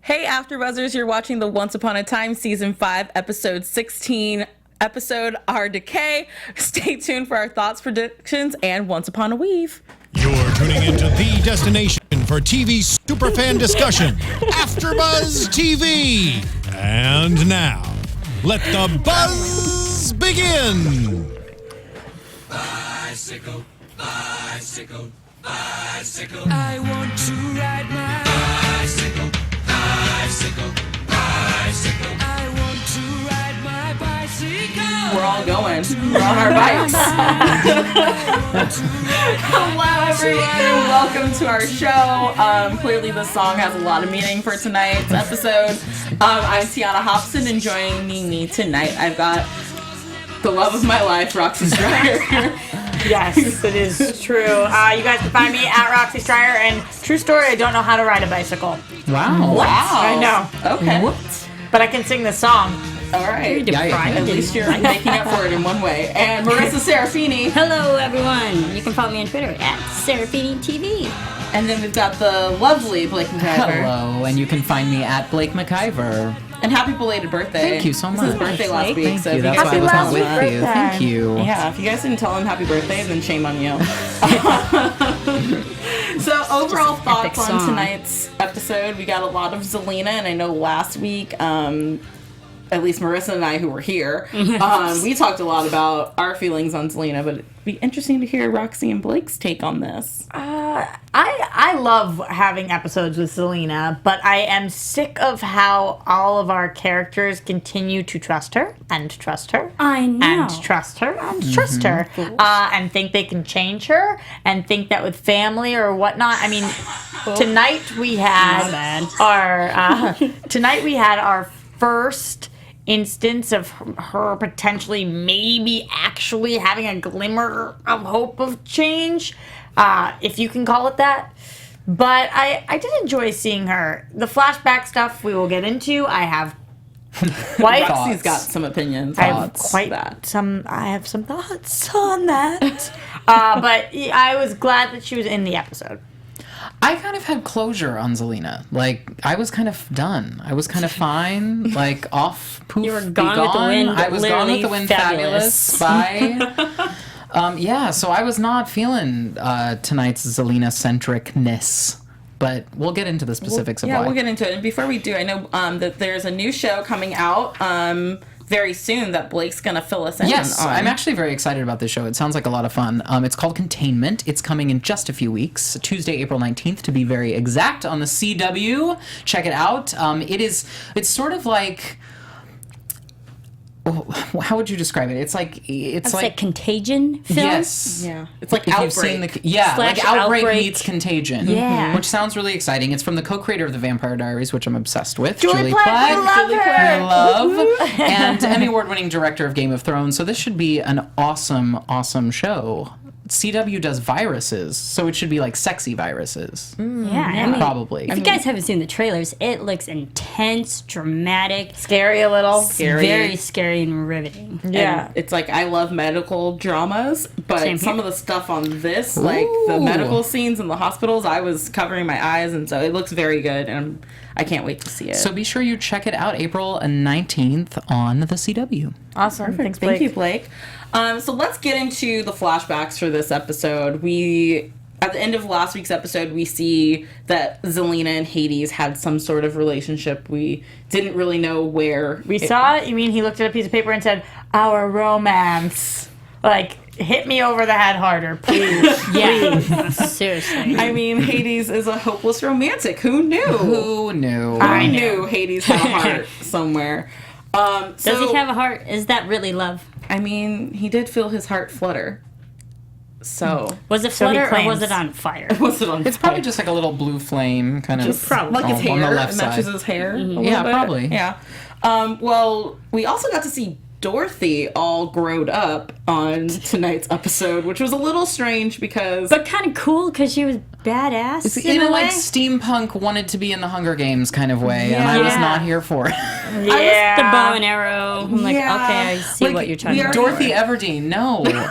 Hey, AfterBuzzers, you're watching the Once Upon a Time Season 5, Episode 16 episode, our Decay. Stay tuned for our thoughts, predictions, and Once Upon a Weave. You're tuning into the destination for TV superfan discussion, AfterBuzz TV. And now, let the buzz begin. Bicycle, bicycle, bicycle. I want to ride my bicycle, bicycle, bicycle. I want to ride my bicycle. We're all going. We're on our bikes. Hello, everyone, and welcome to our show. Clearly, this song has a lot of meaning for tonight's episode. I'm Tiona Hobson, and joining me tonight, I've got the love of my life, Roxy Striar. Yes, it is true. You guys can find me at Roxy Striar, and true story, I don't know how to ride a bicycle. Wow. I know. Okay. What? But I can sing the song. All right. At least you're making up for it in one way. And Marisa Serafini. Hello, everyone. You can follow me on Twitter at Serafini TV. And then we've got the lovely Blake McIver. Hello, and you can find me at Blake McIver. And happy belated birthday. Thank you so much. It was his birthday last week. Thank you. That's why I was not with you. Thank you. Yeah, if you guys didn't tell him happy birthday, then shame on you. So overall thoughts on tonight's episode, we got a lot of Zelena, and I know last week, at least Marissa and I who were here, we talked a lot about our feelings on Zelena, but it'd be interesting to hear Roxy and Blake's take on this. I love having episodes with Zelena, but I am sick of how all of our characters continue to trust her and trust her. I know. And trust her and trust her. And think they can change her and think that with family or whatnot. I mean, tonight we had our first instance of her potentially maybe actually having a glimmer of hope of change, if you can call it that. But I did enjoy seeing her. The flashback stuff we will get into. I have quite Roxy's got some opinions. I have some thoughts on that. But I was glad that she was in the episode. I kind of had closure on Zelena. Like, I was kind of done. I was kind of fine. Like, off, poof, You were be gone with the wind, I was gone with the wind, fabulous. Bye. So I was not feeling tonight's Zelena-centricness. But we'll get into the specifics of why. Yeah, we'll get into it. And before we do, I know that there's a new show coming out very soon that Blake's going to fill us in on. Yes, I'm actually very excited about this show. It sounds like a lot of fun. It's called Containment. It's coming in just a few weeks, Tuesday, April 19th, to be very exact, on the CW. Check it out. It's sort of like... How would you describe it? It's like Contagion film. Yes. Yeah. It's like If Outbreak. you've seen like Outbreak meets Contagion. Yeah. Which sounds really exciting. It's from the co-creator of The Vampire Diaries, which I'm obsessed with. Julie Platt, I love her. And Emmy Award-winning director of Game of Thrones. So this should be an awesome, awesome show. CW does viruses, so it should be like sexy viruses. Yeah, Probably. If you guys haven't seen the trailers, it looks intense, dramatic, Scary a little. very scary and riveting. Yeah. And it's like, I love medical dramas, but Same some here. of the stuff on this, like the medical scenes in the hospitals, I was covering my eyes, and so it looks very good, and I can't wait to see it. So be sure you check it out April 19th on the CW. Awesome. Thanks, Blake. Thank you, Blake. So let's get into the flashbacks for this episode. At the end of last week's episode, we see that Zelena and Hades had some sort of relationship. We didn't really know where. We saw it? You mean he looked at a piece of paper and said, "Our romance." Like, hit me over the head harder, please. Yeah, seriously. I mean, Hades is a hopeless romantic. Who knew? Who knew? I knew Hades had a heart somewhere. Does he have a heart? Is that really love? I mean, he did feel his heart flutter. So Was it So he flutter or claims. was it on fire? was it on? It's probably just like a little blue flame kind of like his on the hair left matches side. his hair. A little Yeah, bit. probably. Yeah. Well, we also got to see Dorothy all growed up on tonight's episode, which was a little strange because. But kind of cool because she was badass. It's in in a a like way. steampunk wanted to be in the Hunger Games kind of way, and I was Yeah. not here for it. Yeah. The bow and arrow. I'm like, Yeah. okay, I see Like, what you're trying we to are- do. Dorothy Everdeen, no, girl.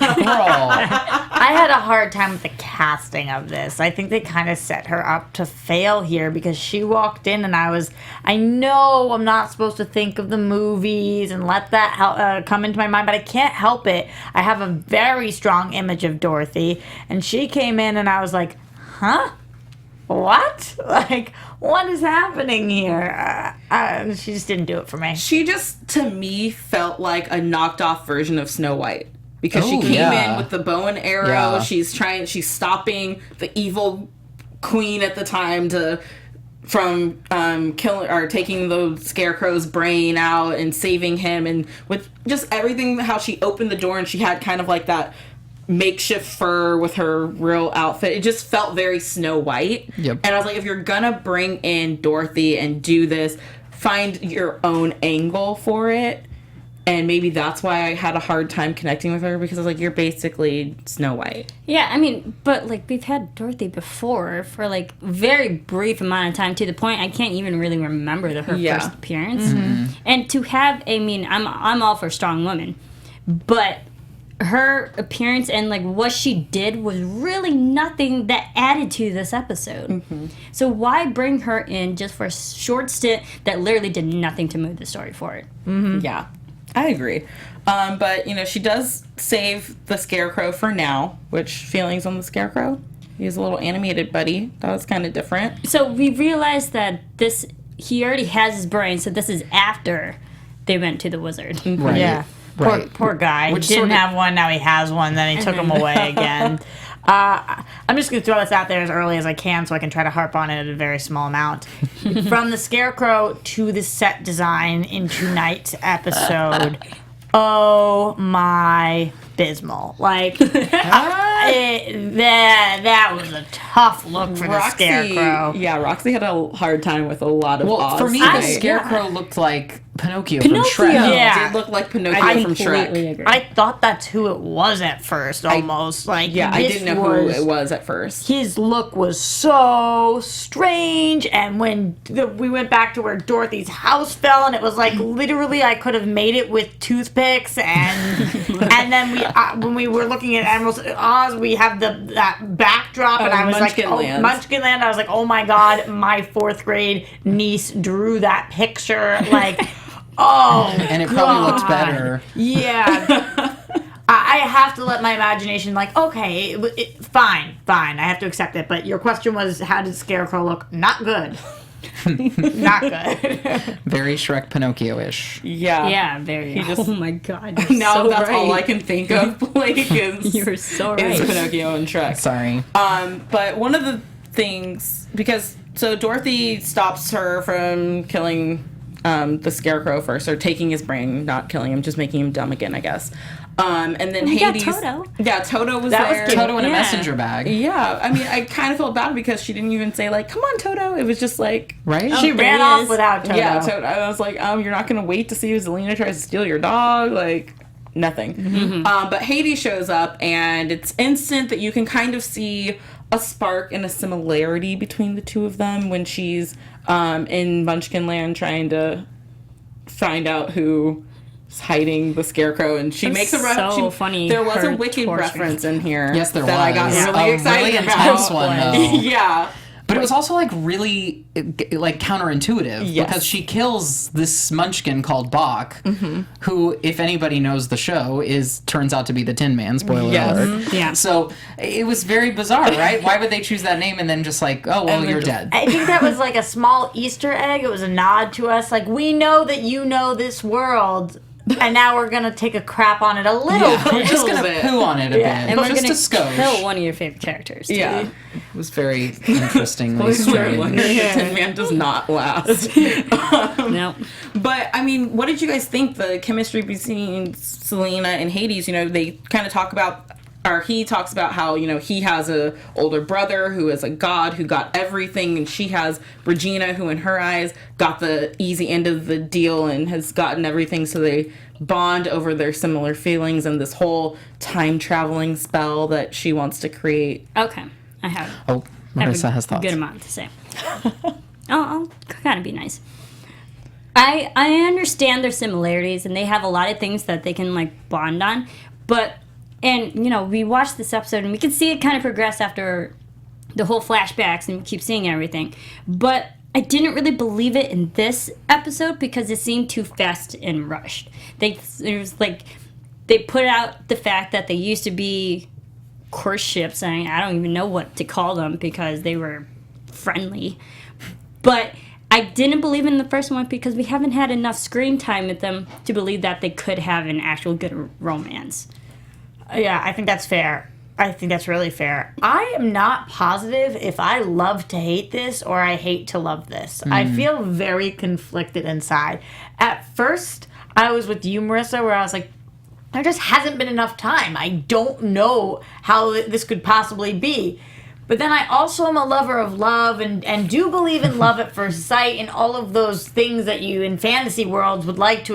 I had a hard time with the casting of this. I think they kind of set her up to fail here because she walked in and I know I'm not supposed to think of the movies and let that come into my mind, but I can't help it. I have a very strong image of Dorothy, and she came in and I was like, huh? What? Like, what is happening here? She just didn't do it for me. She just, to me, felt like a knocked off version of Snow White. Because she came in with the bow and arrow. Yeah. She's stopping the evil queen at the time from killing or taking the Scarecrow's brain out and saving him, and with just everything, how she opened the door and she had kind of like that makeshift fur with her real outfit. It just felt very Snow White. Yep. And I was like, if you're gonna bring in Dorothy and do this, find your own angle for it. And maybe that's why I had a hard time connecting with her, because I was like, you're basically Snow White. Yeah, I mean, but, like, we've had Dorothy before for, like, very brief amount of time, to the point I can't even really remember her first appearance. Mm-hmm. And to have, I mean, I'm all for strong women, but her appearance and, like, what she did was really nothing that added to this episode. Mm-hmm. So why bring her in just for a short stint that literally did nothing to move the story forward? Mm-hmm. Yeah. I agree. But, she does save the Scarecrow for now, which feelings on the Scarecrow? He's a little animated buddy. That was kind of different. So we realized that he already has his brain, so this is after they went to the wizard. Mm-hmm. Right. Yeah. Right. Poor guy. Which didn't have one, now he has one, then he took him away again. I'm just going to throw this out there as early as I can so I can try to harp on it at a very small amount. From the Scarecrow to the set design in tonight's episode, oh my bismal. Like, that was a tough look for the Scarecrow. Yeah, Roxy had a hard time with a lot of Oz. For me, the Scarecrow looked like Pinocchio from Shrek. Yeah. It did look like Pinocchio from Shrek. Agree. I thought that's who it was at first, almost. I didn't know who it was at first. His look was so strange, and when we went back to where Dorothy's house fell, and it was like literally I could have made it with toothpicks, and then when we were looking at Emerald Oz, we have that backdrop, and I was Munchkinland. Munchkinland. I was like, oh my god, my 4th grade niece drew that picture, like. Oh, and it probably looked better. Yeah. I have to let my imagination, like, okay, fine. I have to accept it. But your question was, how did Scarecrow look? Not good. Not good. Very Shrek Pinocchio-ish. Yeah. Yeah, very. Oh my god. Now so that's right. all I can think of, Blake, is, You're so right. is Pinocchio and Shrek. Sorry. But one of the things, so Dorothy stops her from killing the Scarecrow first, or taking his brain, not killing him, just making him dumb again, I guess. And then Hades. Toto. Yeah, Toto was there. Toto in a messenger bag. Yeah, I mean, I kind of felt bad because she didn't even say, like, come on, Toto. It was just like... Right? She ran off without Toto. Yeah, Toto. I was like, you're not going to wait to see if Zelena tries to steal your dog? Like, nothing. Mm-hmm. But Hades shows up, and it's instant that you can kind of see a spark and a similarity between the two of them when she's in Munchkinland trying to find out who's hiding the Scarecrow, and she makes a reference. Funny. There was a Wicked reference in here. Yes, there that was. I got really excited really about. Intense one, though. Yeah. But it was also, like, really, like, counterintuitive. Yes. Because she kills this munchkin called Bach, who, if anybody knows the show, turns out to be the Tin Man. Spoiler alert. Yeah. So it was very bizarre, right? Why would they choose that name and then just like, oh, well, you're dead? I think that was like a small Easter egg. It was a nod to us. Like, we know that you know this world, and now we're going to take a crap on it a little bit. We're just going to poo on it a bit. And we're just going a skosh. to kill one of your favorite characters, too. Yeah. It was very interestingly Spoiler strange. alert, the Tin Man does not last. No. But, I mean, what did you guys think? The chemistry between Zelena and Hades, they kind of talk about... Or he talks about how, he has a older brother who is a god who got everything, and she has Regina, who in her eyes got the easy end of the deal and has gotten everything, so they bond over their similar feelings and this whole time-traveling spell that she wants to create. Okay. I have. Oh, Marisa has thoughts. Good amount to say. I'll kind of be nice. I understand their similarities, and they have a lot of things that they can, like, bond on, but And, we watched this episode and we can see it kind of progress after the whole flashbacks and we keep seeing everything. But I didn't really believe it in this episode because it seemed too fast and rushed. They put out the fact that they used to be courtships, and I don't even know what to call them because they were friendly. But I didn't believe in the first one because we haven't had enough screen time with them to believe that they could have an actual good romance. Yeah, I think that's fair. I think that's really fair. I am not positive if I love to hate this or I hate to love this. I feel very conflicted inside. At first, I was with you, Marissa, where I was like, there just hasn't been enough time. I don't know how this could possibly be. But then I also am a lover of love and do believe in love at first sight and all of those things that you in fantasy worlds would like to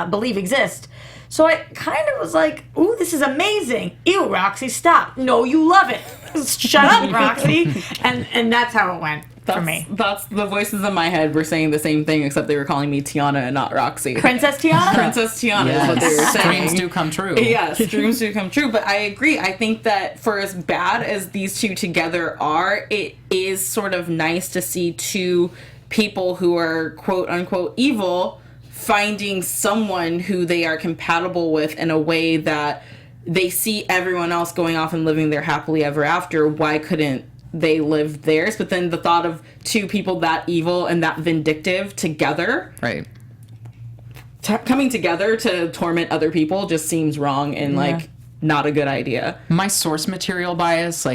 believe exist. So I kind of was like, ooh, this is amazing. Ew, Roxy, stop. No, you love it. Shut up, Roxy. And that's how it went for me. That's the voices in my head were saying the same thing, except they were calling me Tiona and not Roxy. Princess Tiona? Princess Tiona is what they were saying. Dreams do come true. Yes, dreams do come true. But I agree. I think that for as bad as these two together are, it is sort of nice to see two people who are quote unquote evil finding someone who they are compatible with in a way that they see everyone else going off and living their happily ever after. Why couldn't they live theirs? But then the thought of two people that evil and that vindictive together, Right. Coming together to torment other people just seems wrong and not a good idea. My source material bias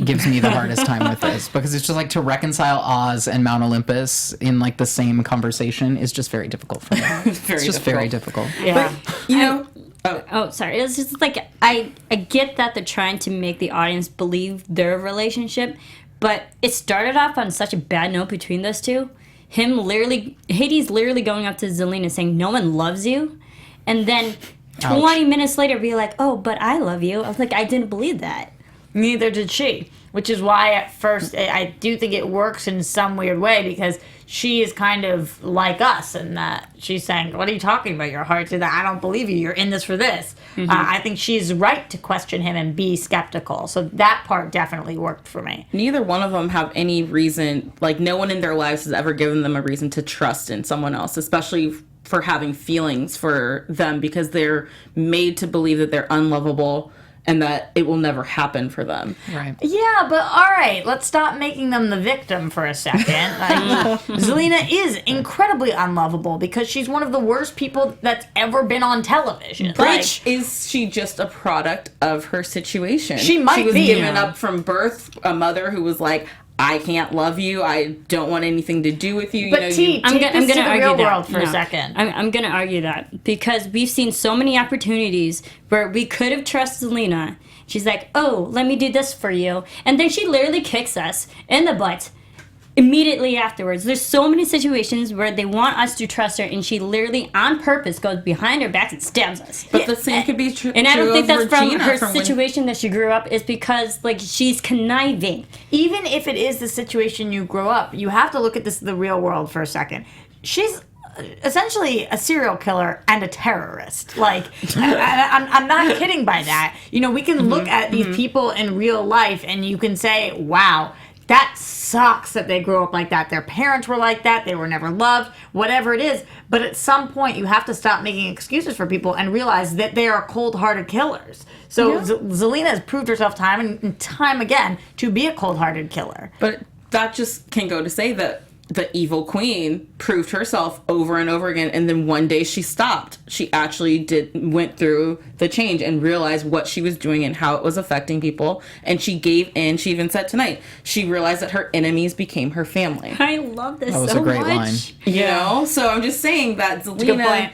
gives me the hardest time with this because it's just to reconcile Oz and Mount Olympus in the same conversation is just very difficult for me. It's just very difficult. Yeah. Oh, sorry. It's just I get that they're trying to make the audience believe their relationship, but it started off on such a bad note between those two. Hades literally going up to Zelena saying, "No one loves you," and then 20 minutes later be like, "Oh, but I love you." I was like, I didn't believe that. Neither did she, which is why at first I do think it works in some weird way because she is kind of like us in that she's saying, "What are you talking about? Your heart's in that. I don't believe you. You're in this for this." I think she's right to question him and be skeptical. So that part definitely worked for me. Neither one of them have any reason, no one in their lives has ever given them a reason to trust in someone else, especially for having feelings for them because they're made to believe that they're unlovable and that it will never happen for them. Right. Yeah, but all right, let's stop making them the victim for a second. Zelena is incredibly unlovable because she's one of the worst people that's ever been on television. But is she just a product of her situation? She might be. She was given up from birth, a mother who was like, I can't love you. I don't want anything to do with you. But take I'm this gonna to the argue real that. world for a No. second. I'm going to argue that because we've seen so many opportunities where we could have trusted Zelena. She's like, "Oh, let me do this for you," and then she literally kicks us in the butt immediately afterwards. There's so many situations where they want us to trust her, and she literally, on purpose, goes behind our backs and stabs us. But the same could be true. And I don't think that's from Regina, her from when- situation that she grew up. Is because she's conniving. Even if it is the situation you grow up, you have to look at this in the real world for a second. She's essentially a serial killer and a terrorist. I'm not kidding by that. We can look at these people in real life and you can say, wow, that sucks that they grew up like that. Their parents were like that. They were never loved, whatever it is. But at some point, you have to stop making excuses for people and realize that they are cold-hearted killers. So Zelena has proved herself time and time again to be a cold-hearted killer. But that just can go to say that the evil queen proved herself over and over again, and then one day she stopped. She actually went through the change and realized what she was doing and how it was affecting people, and she gave in. She even said tonight she realized that her enemies became her family. I love this That was so a great much. line. You know, so I'm just saying that Good Zelena, point.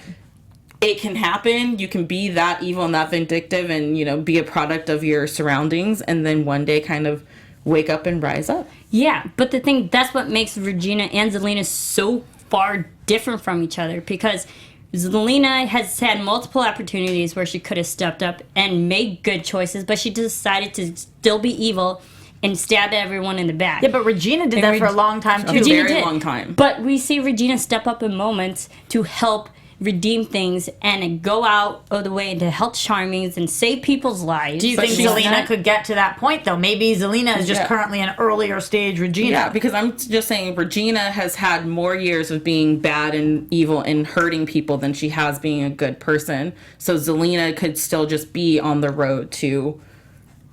it can happen. You can be that evil and that vindictive, and be a product of your surroundings, and then one day kind of wake up and rise up. Yeah, but the thing, that's what makes Regina and Zelena so far different from each other, because Zelena has had multiple opportunities where she could have stepped up and made good choices, but she decided to still be evil and stab everyone in the back. Yeah, but Regina did that for a long time, too. Regina did. long time. But we see Regina step up in moments to help redeem things and go out of the way to help Charmings and save people's lives. Do you think Zelena could get to that point, though? Maybe Zelena is just currently an earlier stage Regina. Yeah, because I'm just saying Regina has had more years of being bad and evil and hurting people than she has being a good person. So Zelena could still just be on the road to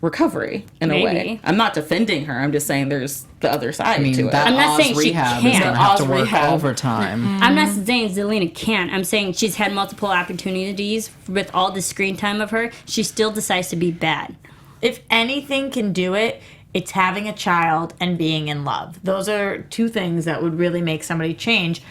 recovery in a way. I'm not defending her. I'm just saying there's the other side to it. That I'm not saying she rehab can't. is going to have to work Rehab. overtime. I'm not saying Zelena can't. I'm saying she's had multiple opportunities with all the screen time of her. She still decides to be bad. If anything can do it, it's having a child and being in love. Those are two things that would really make somebody change.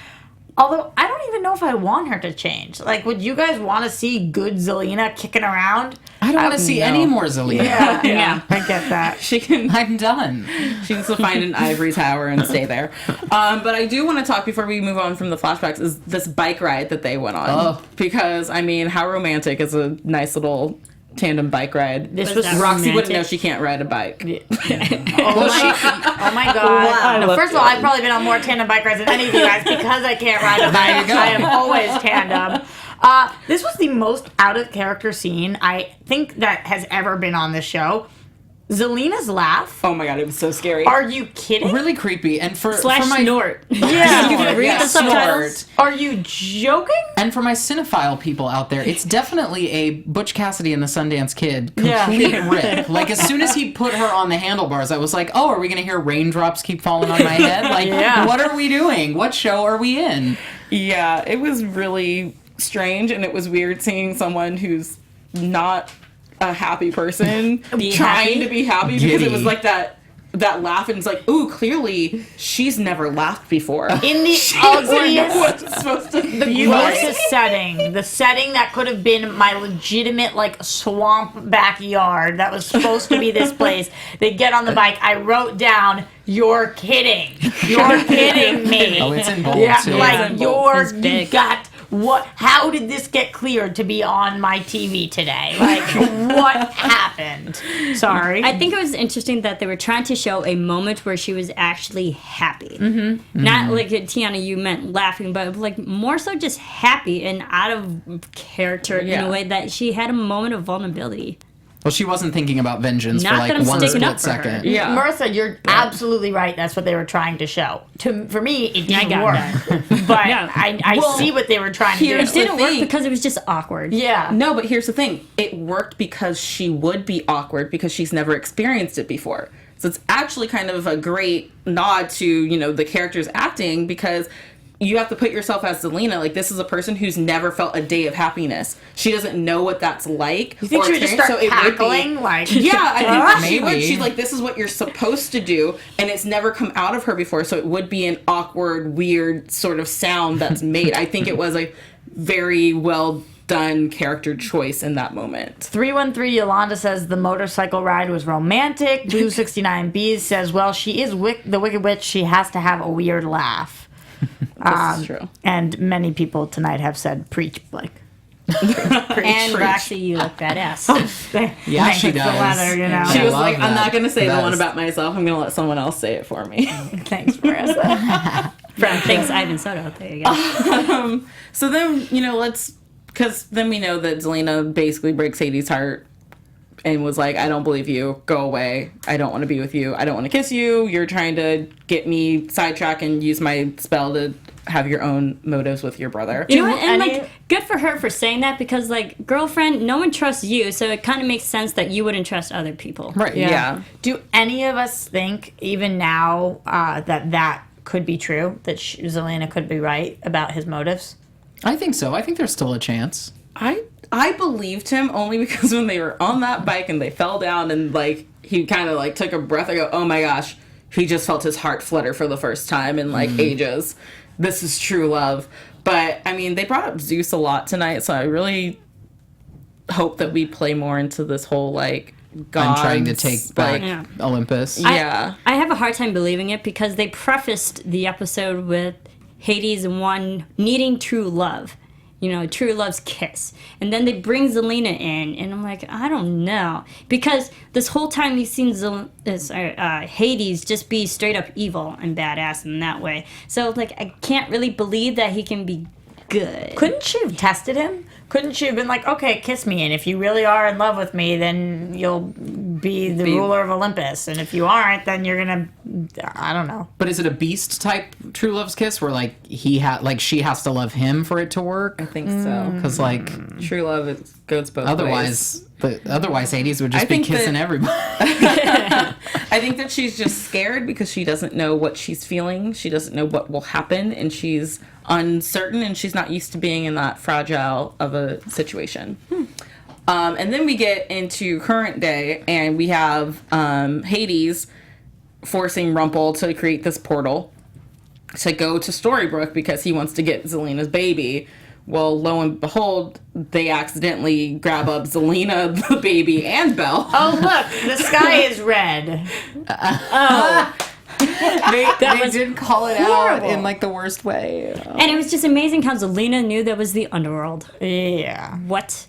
Although, I don't even know if I want her to change. Like, would you guys want to see good Zelena kicking around? I don't want to see any more Zelena. Yeah, I get that. She can. I'm done. She needs to find an ivory tower and stay there. But I do want to talk before we move on from the flashbacks is this bike ride that they went on. Oh. Because I mean, how romantic is a nice little tandem bike ride? This was that Roxy wouldn't romantic? know she can't ride a bike. Oh my god. No, first of all, I've probably been on more tandem bike rides than any of you guys because I can't ride a bike. I am always tandem. This was the most out of character scene I think that has ever been on this show. Zelena's laugh. Oh my god, it was so scary. Are you kidding? Really creepy. And for Slash my snort. Yeah. You can read the subtitles. Are you joking? And for my cinephile people out there, it's definitely a Butch Cassidy and the Sundance Kid complete rip. Like, as soon as he put her on the handlebars, I was like, oh, are we going to hear raindrops keep falling on my head? Like, what are we doing? What show are we in? Yeah, it was really strange, and it was weird seeing someone who's not a happy person trying to be happy because it was like that laugh, and it's like, ooh, clearly she's never laughed before. In the ugliest, the worst setting, the setting that could have been my legitimate like swamp backyard that was supposed to be this place. They get on the bike. I wrote down, "You're kidding. You're kidding me." Oh, it's in bold, Yeah, too. like It's you big. got. What? How did this get cleared to be on my TV today? Like, what happened? Sorry. I think it was interesting that they were trying to show a moment where she was actually happy. Mm-hmm. Not like Tiona, you meant laughing, but like more so just happy and out of character in a way that she had a moment of vulnerability. Well, she wasn't thinking about vengeance Not for like that I'm one sticking split up for her. second. Yeah. Marissa, you're absolutely right. That's what they were trying to show. For me, it didn't got work. But No. I see what they were trying to do. here's It didn't work thing. because it was just awkward. Yeah. No, but here's the thing. It worked because she would be awkward because she's never experienced it before. So it's actually kind of a great nod to, you know, the character's acting because you have to put yourself as Zelena. Like, this is a person who's never felt a day of happiness. She doesn't know what that's like. You think she would just start cackling? Like, Yeah, I think that she would. Maybe. She's like, this is what you're supposed to do, and it's never come out of her before, so it would be an awkward, weird sort of sound that's made. I think it was a very well done character choice in that moment. 313 Yolanda says the motorcycle ride was romantic. Blue 69B says, well, she is the Wicked Witch. She has to have a weird laugh. This is true. And many people tonight have said, preach, Blake. And Roxy, you look badass. Yeah, she Thanks does. for leather, you know. She I was love like, I'm that. not going to say the one Best. about myself. I'm going to let someone else say it for me. Thanks, Marissa. Thanks, Ivan Soto. There you go. So then, you know, because then we know that Zelena basically breaks Hades' heart and was like, I don't believe you. Go away. I don't want to be with you. I don't want to kiss you. You're trying to get me sidetracked and use my spell to have your own motives with your brother. You know what? And any- like, good for her for saying that because, like, girlfriend, no one trusts you, so it kind of makes sense that you wouldn't trust other people. Right. Yeah. Do any of us think, even now, that could be true? That Zelena could be right about his motives? I think so. I think there's still a chance. I believed him only because when they were on that bike and they fell down and like he kind of like took a breath, I go, oh my gosh, he just felt his heart flutter for the first time in like ages. This is true love. But I mean, they brought up Zeus a lot tonight, so I really hope that we play more into this whole like gods, I'm trying to take back Yeah. Olympus. Yeah. I have a hard time believing it because they prefaced the episode with Hades one needing true love. You know, true love's kiss. And then they bring Zelena in, and I'm like, I don't know. Because this whole time we've seen Hades just be straight up evil and badass in that way. So, like, I can't really believe that he can be good. Couldn't she have tested him? Couldn't she have been like, okay, kiss me, and if you really are in love with me, then you'll be the ruler of Olympus, and if you aren't, then you're gonna, I don't know. But is it a beast type true love's kiss where like she has to love him for it to work? I think so. Because like True love goes both ways. otherwise Hades would just be kissing everybody. I think that she's just scared because she doesn't know what she's feeling. She doesn't know what will happen, and she's uncertain, and she's not used to being in that fragile of a situation. And then we get into current day, and we have Hades forcing Rumple to create this portal to go to Storybrooke because he wants to get Zelena's baby. Well, lo and behold, they accidentally grab up Zelena, the baby, and Belle. Oh, look, the sky is red. They did call it horrible. out in like the worst way. And it was just amazing how Zelena knew that was the underworld. Yeah. What?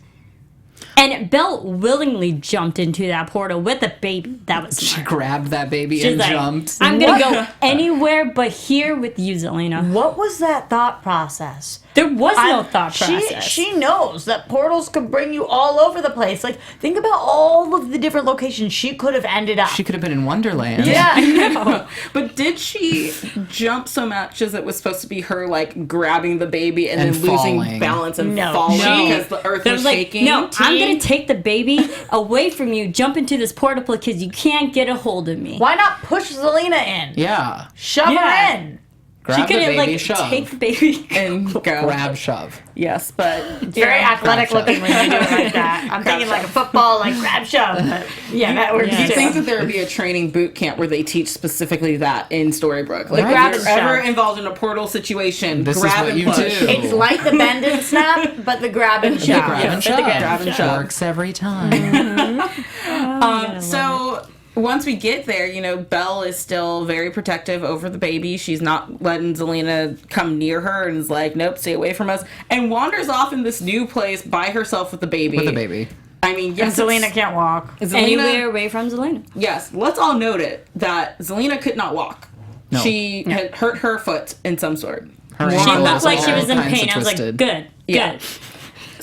And Belle willingly jumped into that portal with a baby. That was She smart. grabbed that baby She's and like, jumped. I'm going to go anywhere but here with you, Zelena. What was that thought process? There was no thought process. She knows that portals could bring you all over the place. Like, think about all of the different locations she could have ended up. She could have been in Wonderland. Yeah, I know. But did she jump so much as it was supposed to be her, like, grabbing the baby and then falling. losing balance and No. falling No. because the earth They're was like, shaking? no, I'm going to take the baby away from you, jump into this portal because you can't get a hold of me. Why not push Zelena in? Yeah. Shove Yeah. her in. Grab She the couldn't, baby, like, shove. take the baby. And go. Grab, shove. Yes, but... Very athletic Grab looking when you do it like that. I'm thinking like a football, like grab shove. But yeah, that works Yeah. Do you too. think that there would be a training boot camp where they teach specifically that in Storybrooke? Like, Grab if and you're ever shove. involved in a portal situation, This is grab what and you push. do. It's like the bend and snap, but the grab and shove. Grab and shove. grab and shove. Works every time. So once we get there, you know, Belle is still very protective over the baby. She's not letting Zelena come near her and is like, nope, stay away from us. And wanders off in this new place by herself with the baby. With a baby. I mean, yes, And Zelena can't walk. Anywhere away from Zelena. Yes, let's all note it that Zelena could not walk. No. She had hurt her foot in some sort. Her She ankle looked like she all was in kinds pain. of I was like, twisted. good, Yeah. good.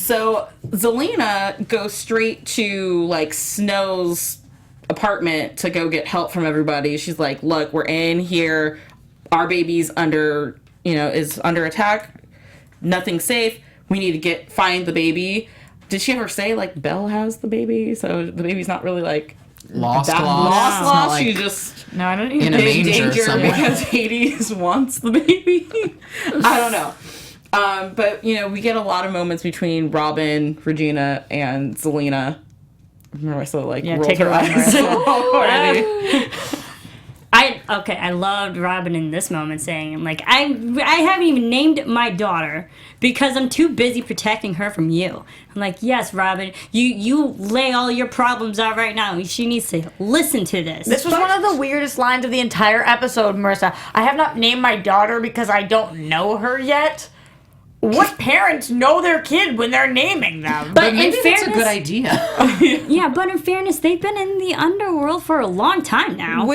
So Zelena goes straight to like Snow's apartment to go get help from everybody. She's like, look, we're in here. Our baby's under, is under attack. Nothing's safe. We need to find the baby. Did she ever say like Belle has the baby? So the baby's not really like Lost. lost. It's not Lost. like She just No, I don't in even a in manger danger somewhere. because Hades wants the baby. I don't know. But, we get a lot of moments between Robin, Regina, and Zelena. Marisa, like, rolled take it her away, eyes so already. I loved Robin in this moment saying, like, I haven't even named my daughter because I'm too busy protecting her from you. I'm like, yes, Robin, you lay all your problems out right now. She needs to listen to this. This was one of the weirdest lines of the entire episode, Marissa. I have not named my daughter because I don't know her yet. What parents know their kid when they're naming them? But in Maybe that's a fairness, good idea. yeah, but in fairness, they've been in the underworld for a long time now.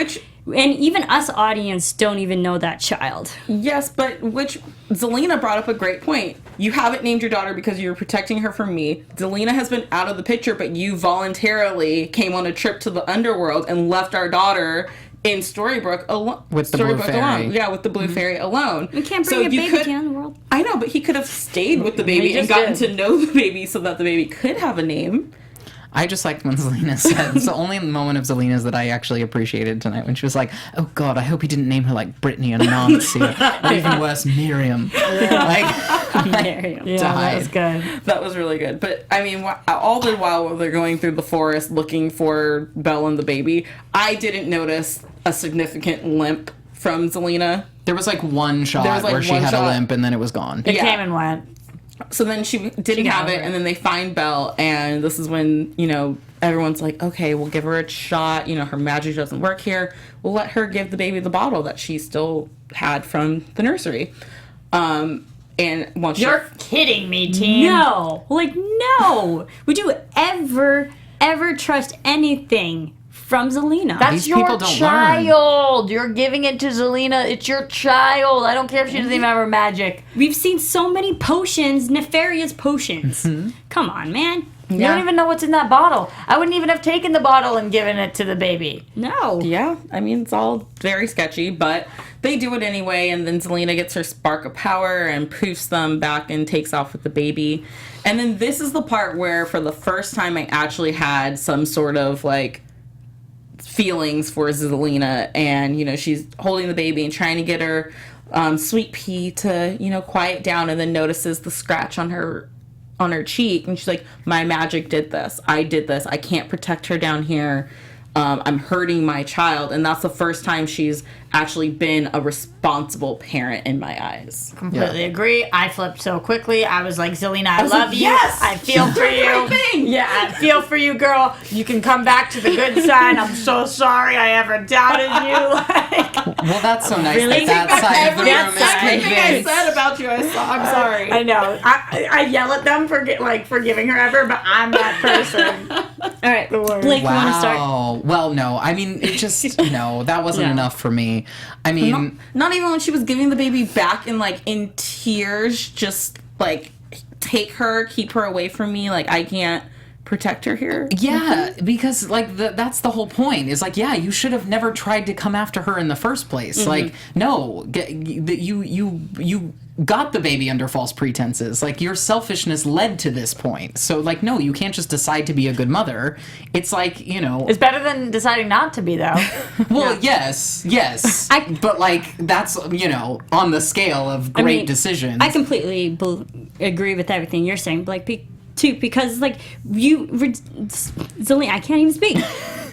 And even us audience don't even know that child. Yes, but Zelena brought up a great point. You haven't named your daughter because you're protecting her from me. Zelena has been out of the picture, but you voluntarily came on a trip to the underworld and left our daughter in Storybrooke alone. With the blue fairy. Alone. Yeah, with the blue fairy alone. We can't bring a baby to the underworld. I know, but he could have stayed with the baby and gotten to know the baby so that the baby could have a name. I just liked when Zelena said, it's the only moment of Zelena's that I actually appreciated tonight, when she was like, oh God, I hope he didn't name her like Brittany or Nancy or even worse, Miriam. Miriam. yeah, that was good. That was really good. But, I mean, all the while they're going through the forest looking for Belle and the baby, I didn't notice a significant limp from Zelena. There was like one shot There was, like, where she one had shot. a limp and then it was gone. It Yeah. came and went. So then she didn't got have it, over it. and then they find Belle, and this is when, everyone's like, okay, we'll give her a shot. Her magic doesn't work here. We'll let her give the baby the bottle that she still had from the nursery. And once You're kidding me, team. No. Like, no. Would you ever trust anything from Zelena. That's These your people don't child. You're giving it to Zelena. It's your child. I don't care if she doesn't even have her magic. We've seen so many potions, nefarious potions. Mm-hmm. Come on, man. You don't even know what's in that bottle. I wouldn't even have taken the bottle and given it to the baby. No. Yeah, I mean, it's all very sketchy, but they do it anyway, and then Zelena gets her spark of power and poofs them back and takes off with the baby. And then this is the part where, for the first time, I actually had some sort of, like, feelings for Zelena, and, you know, she's holding the baby and trying to get her sweet pea to, you know, quiet down, and then notices the scratch on her cheek, and she's like, my magic did this. I did this. I can't protect her down here. I'm hurting my child. And that's the first time she's actually been a responsible parent in my eyes. Completely agree. I flipped so quickly. I was like, Zelena, I love you. Yes! I feel for you. Yeah, I feel for you, girl. You can come back to the good side. I'm so sorry I ever doubted you. Well, that's so nice Really? that side of the room is Everything I convinced. said about you, I'm sorry. I know. I yell at them for forgiving her ever, but I'm that person. All right, Blake, you want to start? Wow. Well, no. I mean, it just, no, that wasn't No. enough for me. I mean, Not even when she was giving the baby back and, like, in tears, just, like, take her, keep her away from me. Like, I can't protect her here. yeah, because, like, that's the whole point. Is like, yeah, you should have never tried to come after her in the first place. Like, no, you got the baby under false pretenses. Like, your selfishness led to this point. So, like, no, you can't just decide to be a good mother. It's like, you know. It's better than deciding not to be, though. Well, yes. But, like, that's, you know, on the scale of great decisions. I completely agree with everything you're saying, Blake, too, because, like, Zelena, I can't even speak.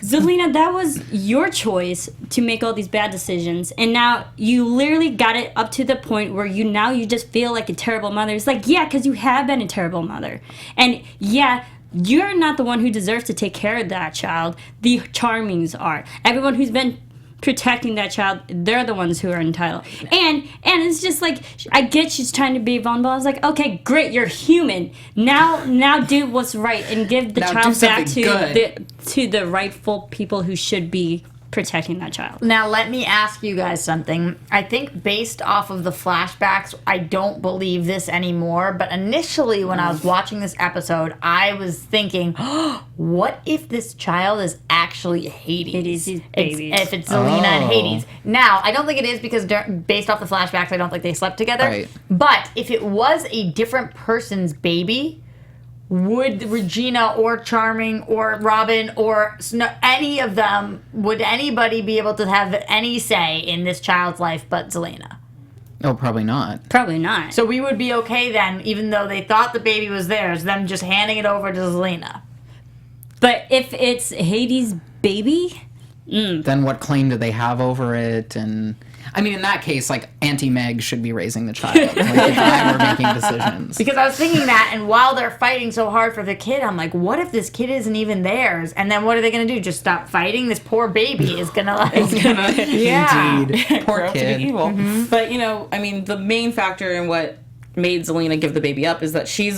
Zelena, that was your choice to make all these bad decisions, and now you literally got it up to the point where you just feel like a terrible mother. It's like, yeah, because you have been a terrible mother. And, yeah, you're not the one who deserves to take care of that child. The Charmings are. Everyone who's been protecting that child, they're the ones who are entitled. And it's just like, I get she's trying to be vulnerable. I was like, okay, great, you're human. Now do what's right and give the Now do child back something to the rightful people who should be protecting that child. Now, let me ask you guys something. I think based off of the flashbacks, I don't believe this anymore. But initially, when I was watching this episode, I was thinking, what if this child is actually Hades? Hades' baby. If it's Zelena and Hades. Now, I don't think it is because based off the flashbacks, I don't think they slept together. Right. But if it was a different person's baby, would Regina or Charming or Robin or any of them, would anybody be able to have any say in this child's life but Zelena? Oh, probably not. Probably not. So we would be okay then, even though they thought the baby was theirs, them just handing it over to Zelena. But if it's Hades' baby, Then what claim do they have over it? And I mean, in that case, like, Auntie Meg should be raising the child. Like, if I were making decisions. Because I was thinking that, and while they're fighting so hard for the kid, I'm like, what if this kid isn't even theirs? And then what are they going to do? Just stop fighting? This poor baby is going to, like... yeah. Indeed. Poor Grow up to be kid. evil. But, you know, I mean, the main factor in what made Zelena give the baby up is that she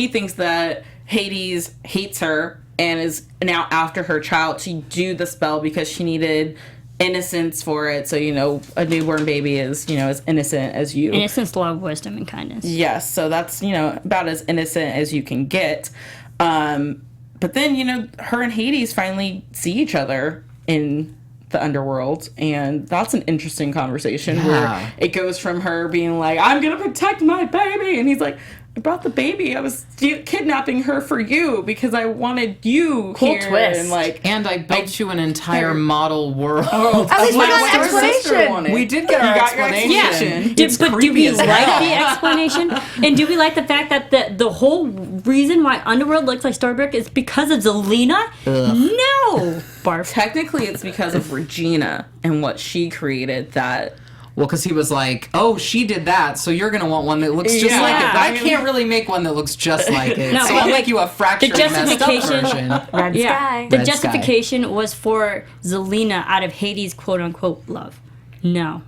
thinks that Hades hates her and is now after her child to do the spell because she needed innocence for it. So, you know, a newborn baby is, you know, as innocent as you. innocence, love, wisdom, and kindness. Yes, so that's, you know, about as innocent as you can get. But then, you know, her and Hades finally see each other in the underworld, and that's an interesting conversation where it goes from her being like, I'm gonna protect my baby, and he's like, I brought the baby. I was kidnapping her for you because I wanted you Cool here. twist. And like, And I built you an entire model world. At least we got an What your sister explanation. wanted. We did get our You got your explanation. explanation. But do creepy we as like hell. the explanation? And do we like the fact that the whole reason why Underworld looks like Starbrick is because of Zelena? No! Barf. Technically, it's because of Regina and what she created that. Well, because he was like, oh, she did that, so you're going to want one that looks just Yeah. like it. But I I mean- can't really make one that looks just like it. No, so but I'll like, make you a fractured, messed up justification- version. Red sky. The Red sky. justification was for Zelena out of Hades' quote-unquote love. No.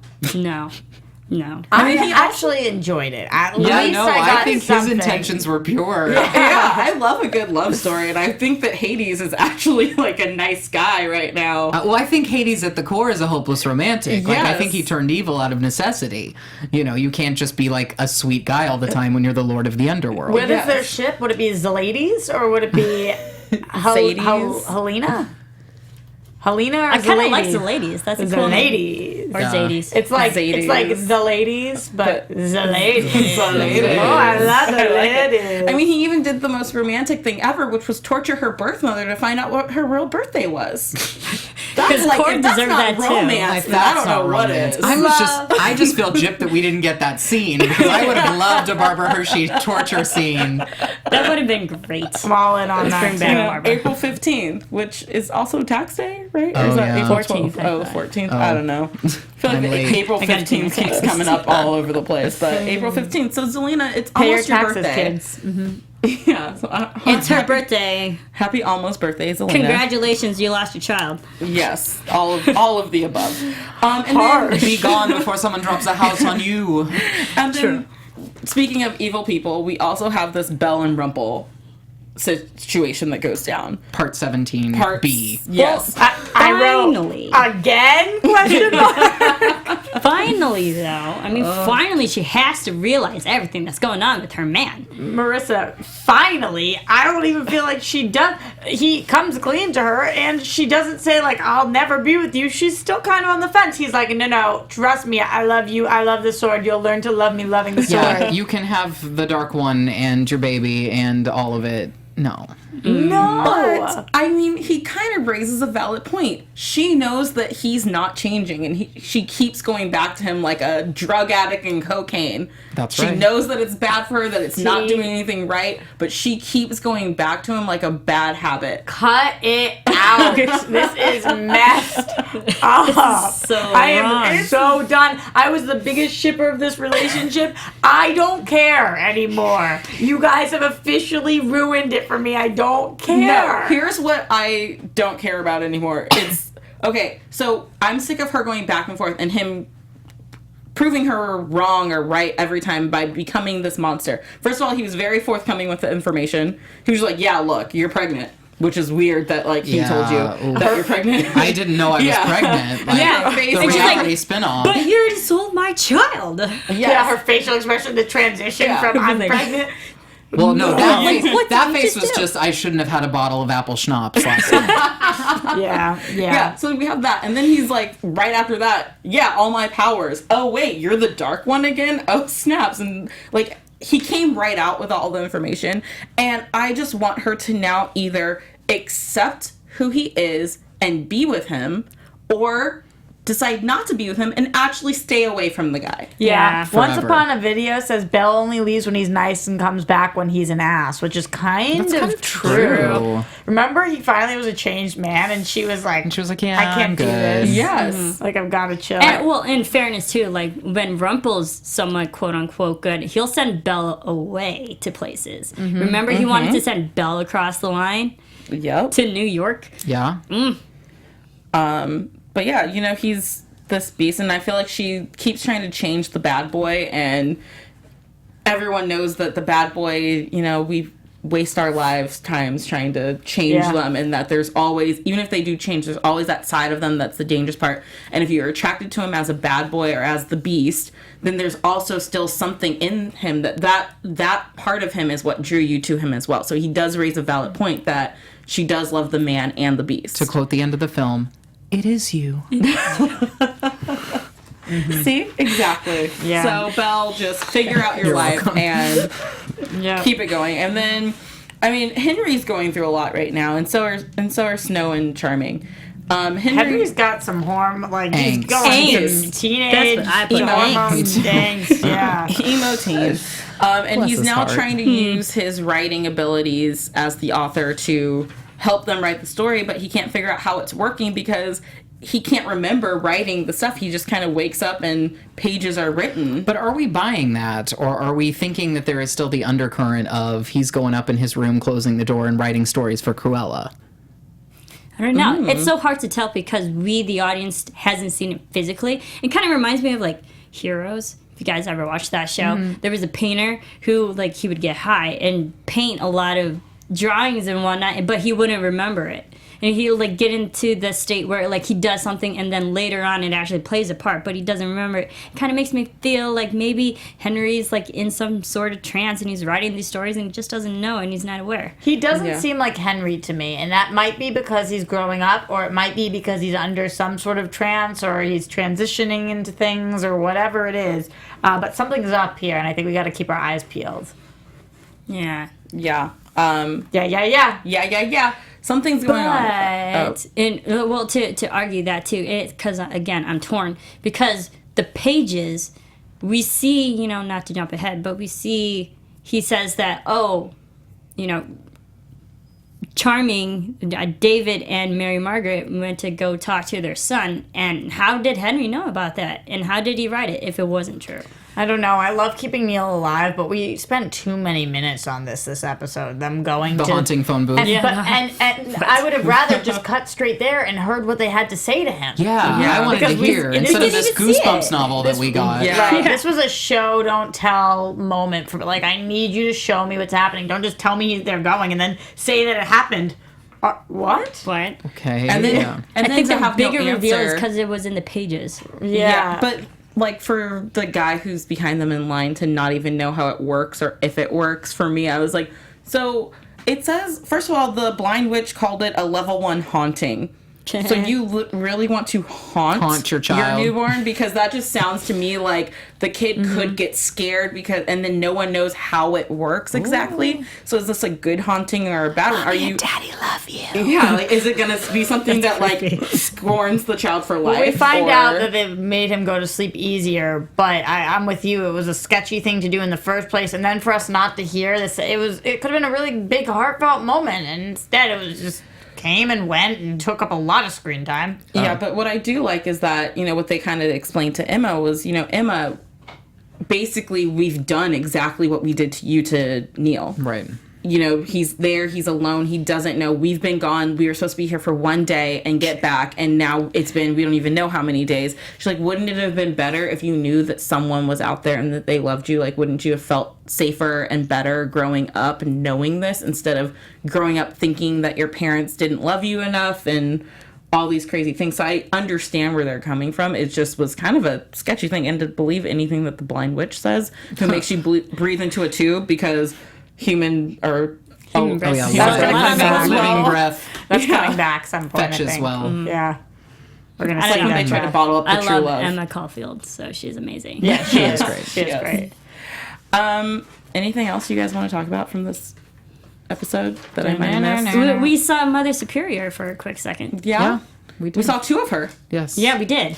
No. I actually enjoyed it. At least I think something. his intentions were pure. Yeah, I love a good love story, and I think that Hades is actually like a nice guy right now. Well, I think Hades at the core is a hopeless romantic. Like, I Yes. think he turned evil out of necessity. You know, you can't just be like a sweet guy all the time when you're the lord of the underworld. What is Yes. their ship? Would it be Zelades or would it be Helena? Helena or I kind of like Zelades? the ladies. That's a cool name. Zelades. Or Zadies. It's like Zadies. the ladies, but Zelades. Zelades. Oh, I love the I like it. ladies. I mean, he even did the most romantic thing ever, which was torture her birth mother to find out what her real birthday was. That's like, Cord if that's deserved not that, too. romance, then I don't know what is. I just feel gypped that we didn't get that scene because I would have loved a Barbara Hershey torture scene. That would have been great. I'm all in on Let's that. bring back too. Barbara. April 15th, which is also tax day, right? Or Oh, is that yeah. April 14th, 12th? Oh, 14th. I don't know. I feel like I'm late. April I got 15th too keeps many coming up all over the place. But April 15th. So, Zelena, it's Pay your almost your taxes, birthday. kids. Yeah. So, It's her birthday. happy almost birthday, Zelena. Congratulations, you lost your child. Yes, all of the above. And then, Be gone before someone drops a house on you. and then speaking of evil people, we also have this Belle and Rumple situation that goes down. Part 17, Parts- B. Yes. I Finally. wrote again? Question mark. Finally, though. I mean, finally she has to realize everything that's going on with her man. Marissa, finally, I don't even feel like she does. He comes clean to her, and she doesn't say, like, I'll never be with you. She's still kind of on the fence. He's like, no, trust me. I love you. I love the sword. You'll learn to love me loving the sword. Yeah, you can have the dark one and your baby and all of it. No. No. But, I mean, he kind of raises a valid point. She knows that he's not changing, and she keeps going back to him like a drug addict and cocaine. That's She right. knows that it's bad for her, that it's not See? doing anything right, but she keeps going back to him like a bad habit. Cut it out. This is messed up. So I am wrong. so done. I was the biggest shipper of this relationship. I don't care anymore. You guys have officially ruined it for me. I don't care. No, here's what I don't care about anymore. It's okay, so I'm sick of her going back and forth and him proving her wrong or right every time by becoming this monster. First of all, he was very forthcoming with the information. He was like, yeah, look, you're pregnant. Which is weird that, like, he told you oof. that you're pregnant. I didn't know I was Yeah. pregnant. Like, Yeah, the basically. reality spin-off. But you already sold my child. Yeah, her facial expression, the transition Yeah. from I'm Like- pregnant. Well, no, that face, What that did you face just was do? just, I shouldn't have had a bottle of apple schnapps last night. Yeah, so we have that. And then he's like, right after that, yeah, all my powers. Oh, wait, you're the dark one again? Oh, snaps. And, like, he came right out with all the information. And I just want her to now either accept who he is and be with him, or decide not to be with him and actually stay away from the guy. Yeah. Once forever. Upon a Video says Belle only leaves when he's nice and comes back when he's an ass, which is kind of true. Remember, he finally was a changed man, and she was like, And she was like, yeah, I can't I'm do good. this. Yes. Like, I've got to chill. And, well, in fairness, too, like, when Rumple's somewhat quote-unquote good, he'll send Belle away to places. Remember, he wanted to send Belle across the line Yep. to New York? Yeah. But yeah, you know, he's this beast, and I feel like she keeps trying to change the bad boy, and everyone knows that the bad boy, you know, we waste our lives times trying to change them, and that there's always, even if they do change, there's always that side of them that's the dangerous part. And if you're attracted to him as a bad boy or as the beast, then there's also still something in him that part of him is what drew you to him as well. So he does raise a valid point that she does love the man and the beast. To quote the end of the film, it is you. See? Exactly. Yeah. So, Belle, just figure out your life and yeah. keep it going. And then, I mean, Henry's going through a lot right now, and so are Snow and Charming. Henry's got some like, he's Angst. going Angst. through teenage That's what I put. hormone angst. Yeah. emo teen. And Bless he's his now heart. trying to use his writing abilities as the author to help them write the story, but he can't figure out how it's working because he can't remember writing the stuff. He just kind of wakes up and pages are written. But are we buying that, or are we thinking that there is still the undercurrent of he's going up in his room, closing the door, and writing stories for Cruella? I don't know. It's so hard to tell because we, the audience, hasn't seen it physically. It kind of reminds me of, like, Heroes. you guys ever watched that show, there was a painter who, like, he would get high and paint a lot of drawings and whatnot, but he wouldn't remember it. And he'll, like, get into the state where, like, he does something and then later on it actually plays a part, but he doesn't remember it. It kind of makes me feel like maybe Henry's, like, in some sort of trance and he's writing these stories and he just doesn't know and he's not aware. He doesn't seem like Henry to me, and that might be because he's growing up, or it might be because he's under some sort of trance, or he's transitioning into things, or whatever it is. But something's up here, and I think we got to keep our eyes peeled. Yeah. Yeah. Yeah. Something's going on. But, to argue that too, because again, I'm torn. Because the pages, we see, not to jump ahead, but we see, he says that, Charming, David and Mary Margaret went to go talk to their son. And how did Henry know about that? And how did he write it if it wasn't true? I don't know. I love keeping Neil alive, but we spent too many minutes on this episode. Them going The to haunting phone booth. and, but I would have rather just cut straight there and heard what they had to say to him. I wanted to hear instead of this Goosebumps novel that we got. Right. This was a show don't tell moment for like, I need you to show me what's happening. Don't just tell me they're going and then say that it happened. What? What? Okay. And then, I think the bigger reveal is answer. because it was in the pages. Yeah. But like for the guy who's behind them in line to not even know how it works or if it works, for me, I was like, so it says, first of all, the blind witch called it a level 1 haunting. So you really want to haunt your child, your newborn? Because that just sounds to me like the kid could get scared and then no one knows how it works exactly. Ooh. So is this a good haunting or a bad one? Are you Daddy love you? Yeah, like is it gonna be something that like scorns the child for life? Well, we find out that they've made him go to sleep easier, but I'm with you. It was a sketchy thing to do in the first place, and then for us not to hear this, it could have been a really big heartfelt moment, and instead it was just came and went and took up a lot of screen time. Yeah, but what I do like is that, what they kind of explained to Emma was, Emma, basically we've done exactly what we did to you to Neil. Right. He's there, he's alone, he doesn't know. We've been gone, we were supposed to be here for one day and get back, and now it's been, we don't even know how many days. She's like, wouldn't it have been better if you knew that someone was out there and that they loved you? Like, wouldn't you have felt safer and better growing up and knowing this instead of growing up thinking that your parents didn't love you enough and all these crazy things? So I understand where they're coming from. It just was kind of a sketchy thing, and to believe anything that the blind witch says, who makes you breathe into a tube because human breath. Living breath. That's coming back some point. Fetch as well. Yeah. We're gonna It's like when they try to bottle up the true love love. Emma Caulfield, so she's amazing. Yeah, she is great. She is great. Anything else you guys want to talk about from this episode that I might have missed? We saw Mother Superior for a quick second. Yeah. We did. We saw 2 of her. Yes. Yeah, we did.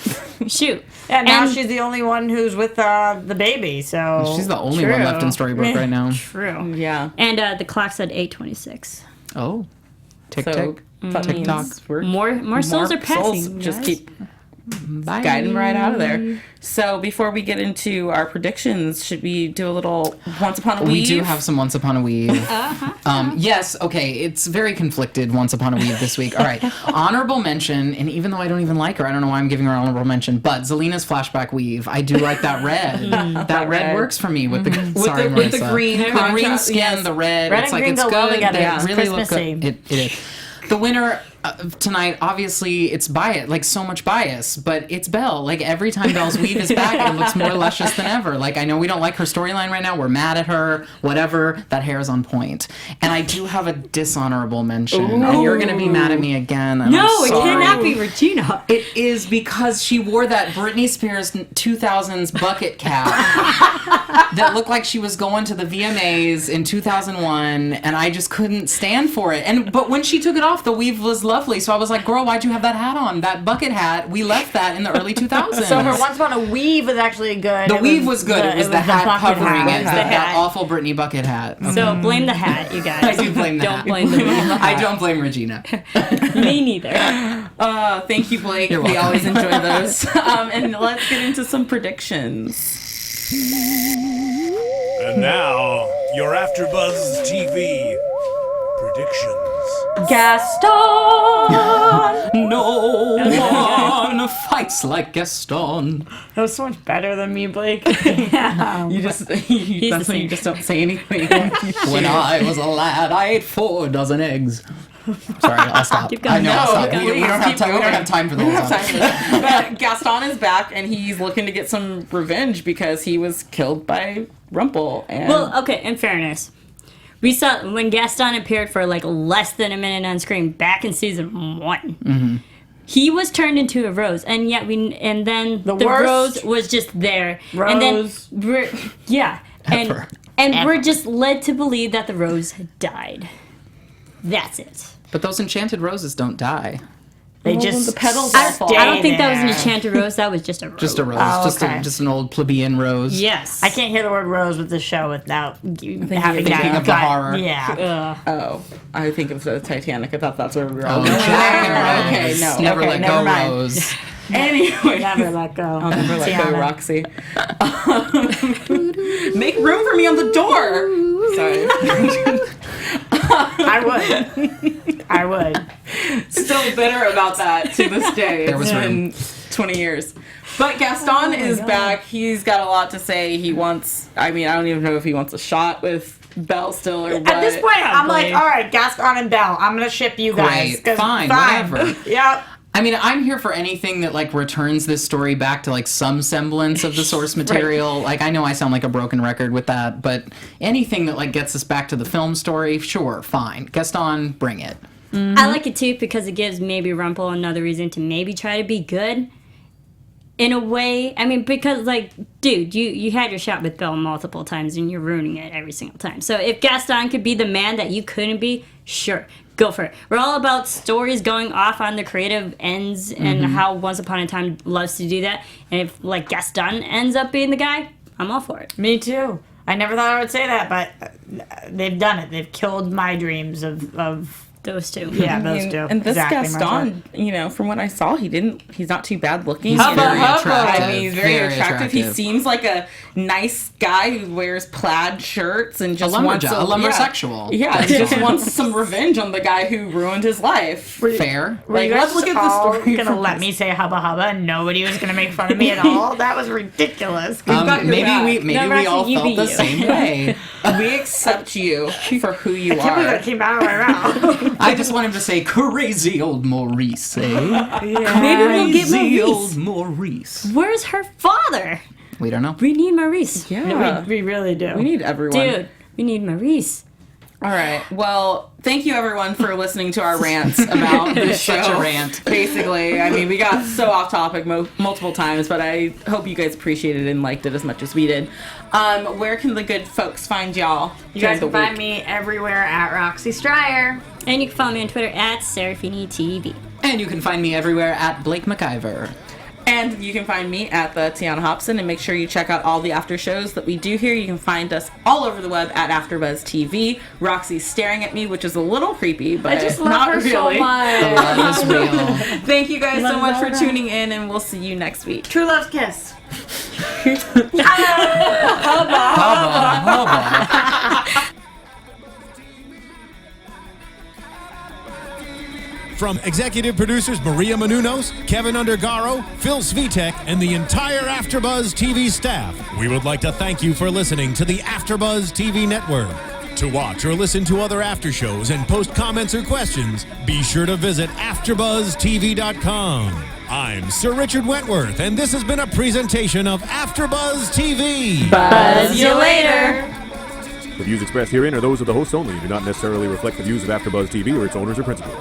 Shoot. And now she's the only one who's with the baby, so She's the only one left in Storybook right now. True. Yeah. And the clock said 8:26. Oh. Tick So tick. that means Tick-tock. we're Souls are passing. souls just guys. keep Bye. guiding right out of there. So before we get into our predictions, should we do a little Once Upon a Weave? We do have some Once Upon a Weave. Yes, okay, it's very conflicted Once Upon a Weave this week. All right, honorable mention, and even though I don't even like her, I don't know why I'm giving her honorable mention, but Zelena's flashback weave. I do like that red. that red works for me with the sorry, with the Marisa. green the green contrast, skin, yes. the red. Red it's and like green it's go well good. together. They It's really look Christmassy. good. It is. The winner tonight, obviously, it's bias, like so much bias, but it's Belle. Like every time Belle's weave is back, it looks more luscious than ever. Like I know we don't like her storyline right now. We're mad at her. Whatever. That hair is on point. And I do have a dishonorable mention. And you're gonna be mad at me again. And No, I'm it sorry. cannot be Regina. It is because she wore that Britney Spears 2000s bucket cap that looked like she was going to the VMAs in 2001, and I just couldn't stand for it. But when she took it off, the weave was lovely. So I was like, girl, why'd you have that hat on? That bucket hat. We left that in the early 2000s. So her Once Upon a Weave was actually good. The weave was good. It was the hat bucket covering hat. it. The That hat. awful Britney bucket hat. So blame the hat, you guys. I do blame the Don't hat. blame the weave. I don't blame Regina. Me neither. Thank you, Blake. You're We welcome. always enjoy those. And let's get into some predictions. And now, your AfterBuzz TV predictions. Gaston! No one fights like Gaston. That was so much better than me, Blake. You just that's when you just don't say anything. When I was a lad, I ate 4 dozen eggs. Sorry, I'll stop. Keep going. I know, I'll stop. No, We don't have keep time. We don't going. have time for the whole time. But Gaston is back, and he's looking to get some revenge because he was killed by Rumple. And Well, okay, in fairness, we saw when Gaston appeared for like less than a minute on screen back in season 1. Mm-hmm. He was turned into a rose, and yet then the worst rose was just there. Rose. And then Ever. and we're just led to believe that the rose had died. That's it. But those enchanted roses don't die. They just the petals I, all fall. I don't think that was an there. enchanted rose. That was just a rose. Just a rose. Oh, just okay. just an old plebeian rose. Yes. I can't hear the word rose with the show without having thinking that of the horror. Yeah. Oh, I think of the Titanic. I thought that's where we were all Oh, going. Jack and Okay, Rose. no. Never Okay, let never go, mind. Rose. Anyway, Never let go. I'll never let go, Tiona. Roxy. Make room for me on the door. Sorry. I would. Still bitter about that to this day. There was It's been 20 years. But Gaston is back. He's got a lot to say. He wants, I don't even know if he wants a shot with Belle still or what. At this point, I'm like, Probably. all right, Gaston and Belle, I'm gonna ship you guys. Great. 'cause Fine, whatever. Yep. I mean, I'm here for anything that like returns this story back to like some semblance of the source material. Like, I know I sound like a broken record with that, but anything that like gets us back to the film story, sure, fine. Gaston, bring it. I like it too because it gives maybe Rumple another reason to maybe try to be good. In a way, because like, dude, you had your shot with Belle multiple times and you're ruining it every single time. So if Gaston could be the man that you couldn't be, sure, go for it. We're all about stories going off on the creative ends and how Once Upon a Time loves to do that. And if like Gaston ends up being the guy, I'm all for it. Me too. I never thought I would say that, but they've done it. They've killed my dreams of Those two. yeah, those two. And this Exactly, Gaston, from what I saw, he's not too bad looking. He's Hubba, very hubba. attractive. He's very attractive. He seems like a nice guy who wears plaid shirts and just wants lumberjack, a lumbersexual. Yeah, and just wants some revenge on the guy who ruined his life. Fair. Were you Like, guys let's look at the all story gonna from let this. me say hubba hubba and nobody was gonna make fun of me at all? That was ridiculous. got your Maybe back. we No, all Roxy, you felt be the you. same way. We accept you for who you I can't believe are. that came out of my mouth. I just want him to say crazy old Maurice, eh? Maybe we'll get Crazy Maurice. old Maurice. Where's her father? We don't know. We need Maurice. Yeah, we really do. we need everyone. Dude, we need Maurice. All right. Well, thank you everyone for listening to our rants about this show. Such a rant. Basically, we got so off topic multiple times, but I hope you guys appreciated it and liked it as much as we did. Where can the good folks find y'all? You guys can during find the week? me everywhere at Roxy Striar. And you can follow me on Twitter at Serafini TV. And you can find me everywhere at Blake McIver. And you can find me at the Tiona Hobson, and make sure you check out all the after shows that we do here. You can find us all over the web at AfterBuzz TV. Roxy's staring at me, which is a little creepy, but I just love not her really. so The much. love is real. Thank you guys so Love much for that. tuning in, and we'll see you next week. True love's kiss. From executive producers Maria Menounos, Kevin Undergaro, Phil Svitek, and the entire AfterBuzz TV staff, we would like to thank you for listening to the AfterBuzz TV network. To watch or listen to other after shows and post comments or questions, be sure to visit AfterBuzzTV.com. I'm Sir Richard Wentworth, and this has been a presentation of AfterBuzz TV. Buzz you later. The views expressed herein are those of the hosts only and do not necessarily reflect the views of AfterBuzz TV or its owners or principals.